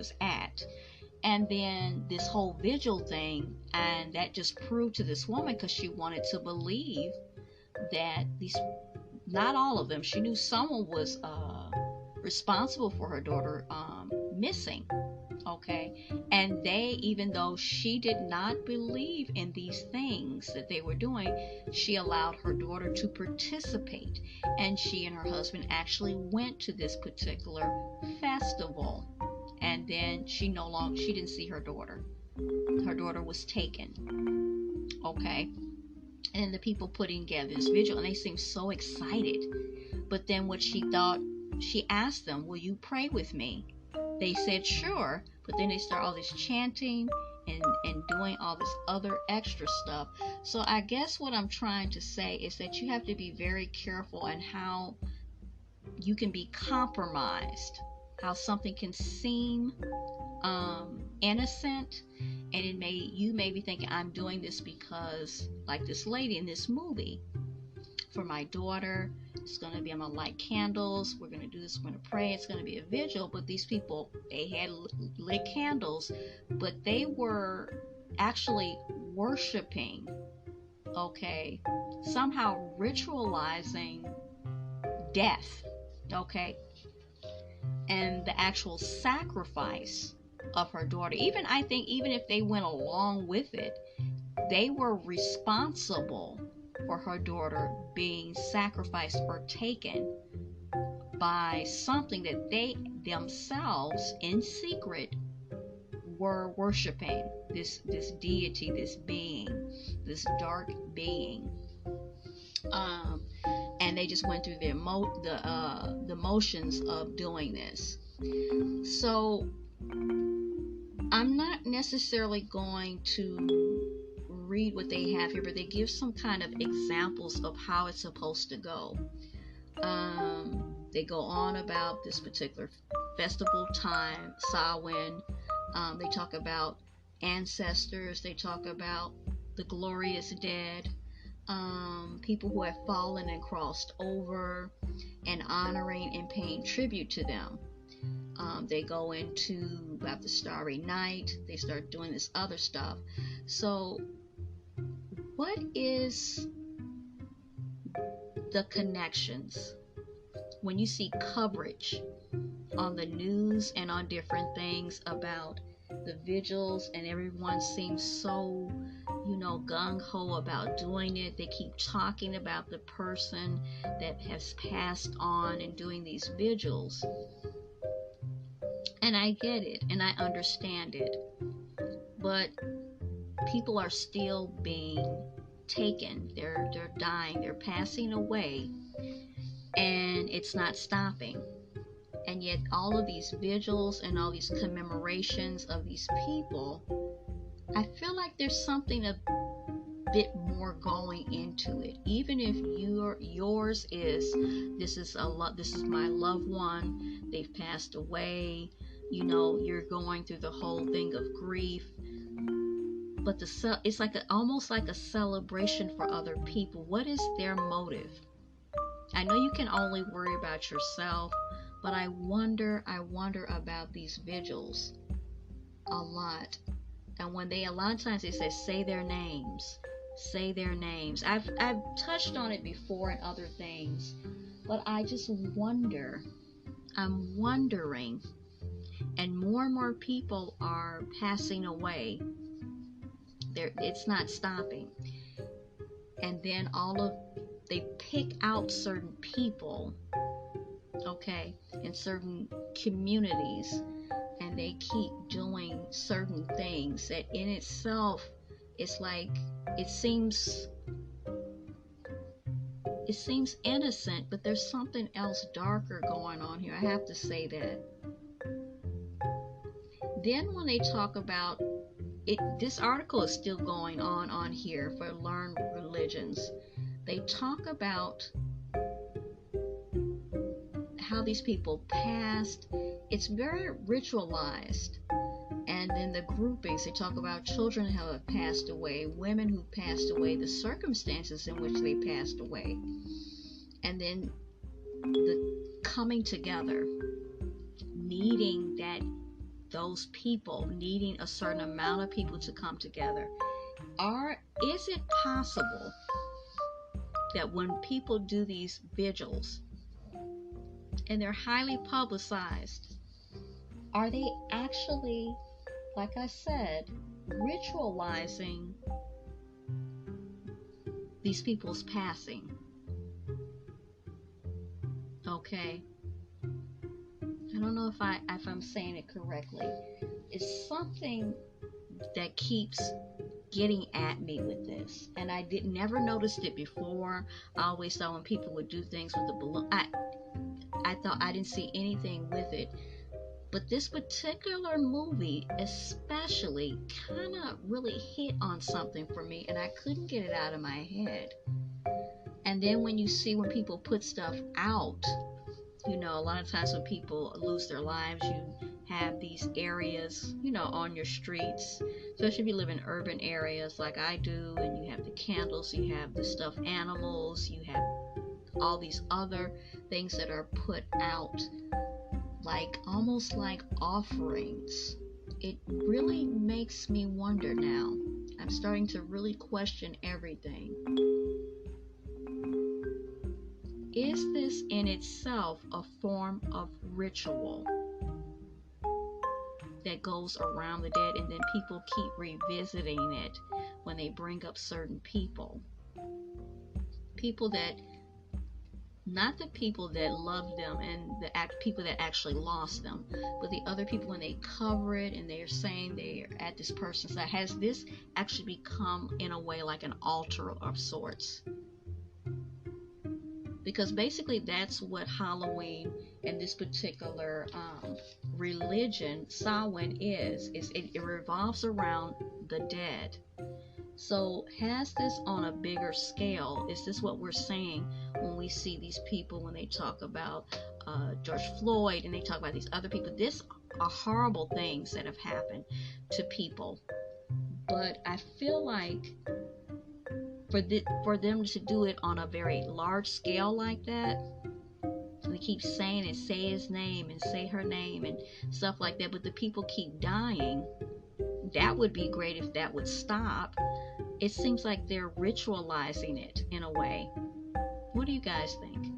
was at. And then this whole vigil thing, and that just proved to this woman, because she wanted to believe that these, not all of them, she knew someone was responsible for her daughter missing. Okay, and they, even though she did not believe in these things that they were doing, she allowed her daughter to participate, and she and her husband actually went to this particular festival. And then she didn't see her daughter. Her daughter was taken. Okay, and the people putting together this vigil, and they seemed so excited. But then what she thought, she asked them, will you pray with me? They said sure, but then they start all this chanting and doing all this other extra stuff. So I guess what I'm trying to say is that you have to be very careful in how you can be compromised, how something can seem innocent, and you may be thinking, I'm doing this because, like this lady in this movie, for my daughter, it's going to be, I'm going to light candles, we're going to do this, we're going to pray, it's going to be a vigil. But these people, they had lit candles, but they were actually worshiping, okay, somehow ritualizing death, okay, and the actual sacrifice of her daughter. I think even if they went along with it, they were responsible for her daughter being sacrificed or taken by something that they themselves in secret were worshiping, this deity, this being, this dark being. And they just went through the motions of doing this. So I'm not necessarily going to read what they have here, but they give some kind of examples of how it's supposed to go. They go on about this particular festival time, Samhain. They talk about ancestors. They talk about the glorious dead, people who have fallen and crossed over, and honoring and paying tribute to them. They go into about the Starry Night. They start doing this other stuff. So what is the connections when you see coverage on the news and on different things about the vigils, and everyone seems so, gung-ho about doing it? They keep talking about the person that has passed on and doing these vigils. And I get it, and I understand it. But people are still being taken. They're dying. They're passing away. And it's not stopping. And yet all of these vigils and all these commemorations of these people, I feel like there's something a bit more going into it. Even if yours is, this is my loved one, they've passed away, you're going through the whole thing of grief. But it's like almost like a celebration for other people. What is their motive? I know you can only worry about yourself, but I wonder about these vigils a lot. And when a lot of times they say their names. I've touched on it before in other things, but I just wonder. I'm wondering, and more people are passing away. It's not stopping. And then they pick out certain people, okay, in certain communities, and they keep doing certain things that in itself, it's like, it seems innocent, but there's something else darker going on here. I have to say that. Then when they talk about it, this article is still going on here for Learned Religions. They talk about how these people passed. It's very ritualized. And then the groupings, they talk about children who have passed away, women who passed away, the circumstances in which they passed away, and then the coming together, needing that those people needing a certain amount of people to come together. Is it possible that when people do these vigils, and they're highly publicized, are they actually, like I said, ritualizing these people's passing? Okay. I don't know if I'm saying it correctly. It's something that keeps getting at me with this, and I never noticed it before. I always thought when people would do things with the balloon, I thought I didn't see anything with it. But this particular movie especially kind of really hit on something for me, and I couldn't get it out of my head. And then when people put stuff out, a lot of times when people lose their lives, you have these areas, on your streets, especially if you live in urban areas like I do, and you have the candles, you have the stuffed animals, you have all these other things that are put out, like almost like offerings. It really makes me wonder now. I'm starting to really question everything. Is this in itself a form of ritual that goes around the dead, and then people keep revisiting it when they bring up certain people? People that, not the people that love them and the people that actually lost them, but the other people, when they cover it and they're saying they're at this person's side. Has this actually become, in a way, like an altar of sorts? Because basically that's what Halloween and this particular religion, Samhain, is it revolves around the dead. So has this on a bigger scale? Is this what we're saying when we see these people, when they talk about George Floyd and they talk about these other people? These are horrible things that have happened to people. But I feel like for them to do it on a very large scale like that, they keep saying it, say his name and say her name and stuff like that, but the people keep dying. That would be great if that would stop. It seems like they're ritualizing it in a way. What do you guys think?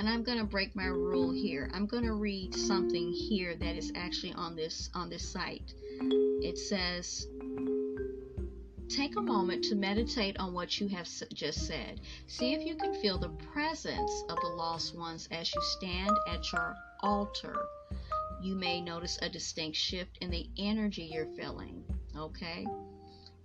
And I'm going to break my rule here. I'm going to read something here that is actually on this site. It says, take a moment to meditate on what you have just said. See if you can feel the presence of the lost ones as you stand at your altar. You may notice a distinct shift in the energy you're feeling, okay?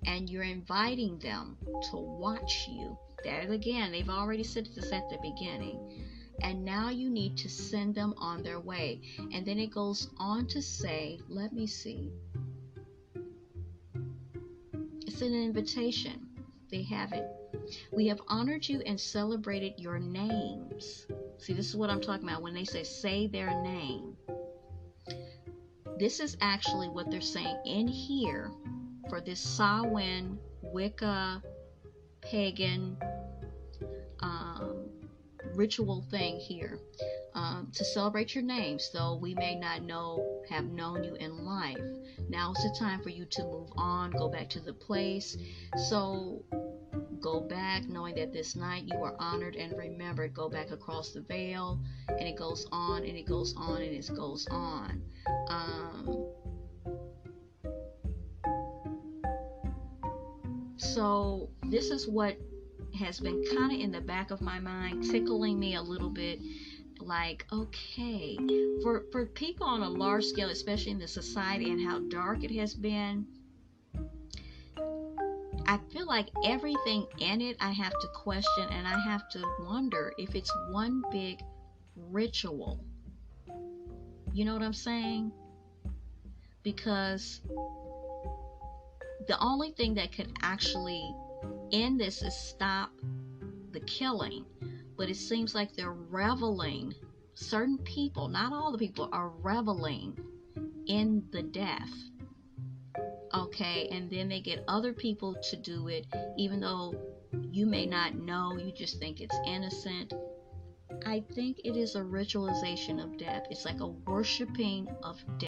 And you're inviting them to watch you. There again, they've already said this at the beginning. And now you need to send them on their way. And then it goes on to say, let me see. It's an invitation. They have it. We have honored you and celebrated your names. See, this is what I'm talking about when they say their name. This is actually what they're saying in here for this Samhain, Wicca, pagan ritual thing here. To celebrate your names, though we may not have known you in life. Now is the time for you to move on, go back to the place. So go back knowing that this night you are honored and remembered. Go back across the veil, and it goes on and it goes on and it goes on. So this is what has been kind of in the back of my mind, tickling me a little bit. Like, okay, for people on a large scale, especially in the society and how dark it has been, I feel like everything in it I have to question, and I have to wonder if it's one big ritual. You know what I'm saying? Because the only thing that could actually end this is stop the killing. But it seems like they're reveling. Certain people, not all the people, are reveling in the death. Okay, and then they get other people to do it, even though you may not know, you just think it's innocent. I think it is a ritualization of death. It's like a worshiping of death.